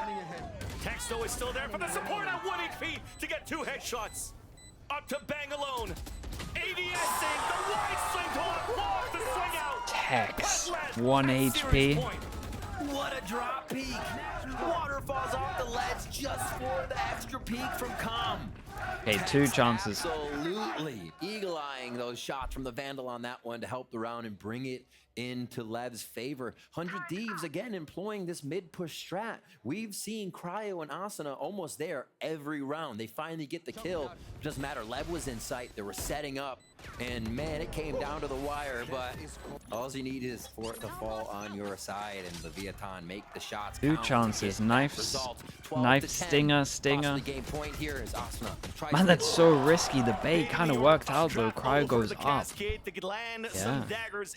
Texto is still there for the support at 1 HP to get 2 headshots. Up to Bang alone. ADSing the wide swing to block the swing out. Tex, 1 HP. What a drop peek. Water falls off the ledge just for the extra peek from Com. Okay, 2 chances. Absolutely. Eagle-eyeing those shots from the Vandal on that one to help the round and bring it into Lev's favor. 100 Thieves again employing this mid-push strat. We've seen Cryo and Asuna almost there every round. They finally get the kill. Doesn't matter. Lev was in sight. They were setting up. And man, it came down to the wire, but all you need is for it to fall on your side and Leviathan make the shots. 2 chances. Knife stinger. Man, that's so risky. The bait kind of worked out though. Cryo goes up. Yeah.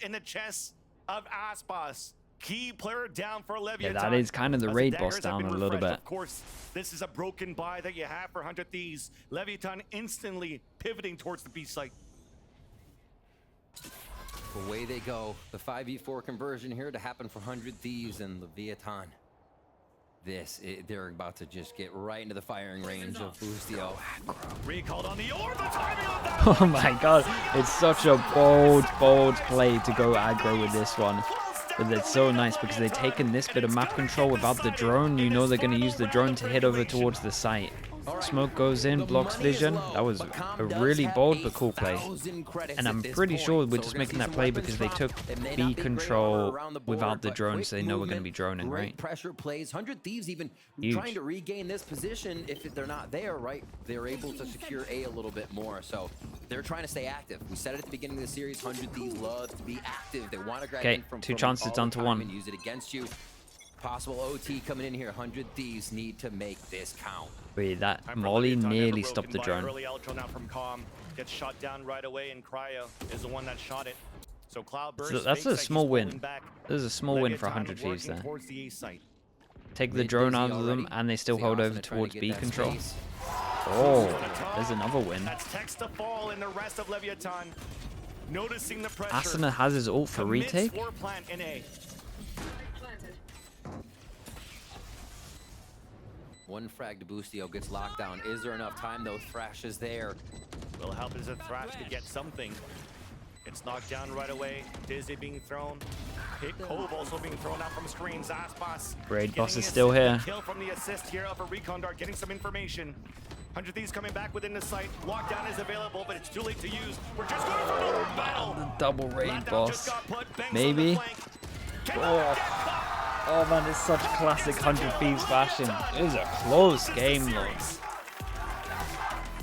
In the chest of Icebox. Key player down for Leviathan. Yeah, that is kind of the raid boss down a little bit. Of course, this is a broken buy that you have for 100 Thieves. Leviathan instantly pivoting towards the B site. Away they go. The 5v4 conversion here to happen for 100 Thieves and Leviathan. They're about to just get right into the firing range of Boostio. Recalled on the orb, the timing of that. Oh my god, it's such a bold play to go aggro with this one. But it's so nice because they've taken this bit of map control without the drone. You know they're going to use the drone to hit over towards the site. Smoke goes in, blocks vision. That was a really bold but cool play. And I'm pretty sure we're just making that play because they took B control without the drone, so they know we're going to be droning, right? Pressure plays. 100 Thieves even Huge. Trying to regain this position. If they're not there, right, they're able to secure A a little bit more. So they're trying to stay active. We said it at the beginning of the series. 100 Thieves love to be active. They want to grab in from 2 chances down to 1. And use it against you. Possible OT coming in here. 100 Thieves need to make this count. Wait, that Molly nearly stopped the drone. Early outro now from Com. Gets shot down right away, and Cryo is the one that shot it. So Cloudburst. So that's a small win. There's a small win for 100 Thieves there. Take the drone out of them, and they still hold over towards B control. Oh, there's another win. That's text to fall in the rest of Leviathan. Noticing the pressure. Asuna has his ult for retake. One frag to Boostio gets locked down. Is there enough time though? Thrash is there. Will help as a Thrash to get something. It's knocked down right away. Dizzy being thrown. Hit Cove also being thrown out from screens. Aspas. Raid boss is still here. Kill from the assist here of a recon dart, getting some information. 100 Thieves coming back within the site. Lockdown is available, but it's too late to use. We're just going for another battle. The double raid boss. Maybe. Oh man, it's such classic 100 Thieves fashion. It was a close game though.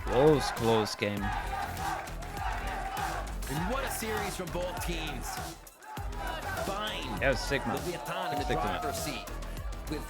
Close game. And what a series from both teams. Fine. Yeah, it was sick, man. Leviathan in the driver's seat with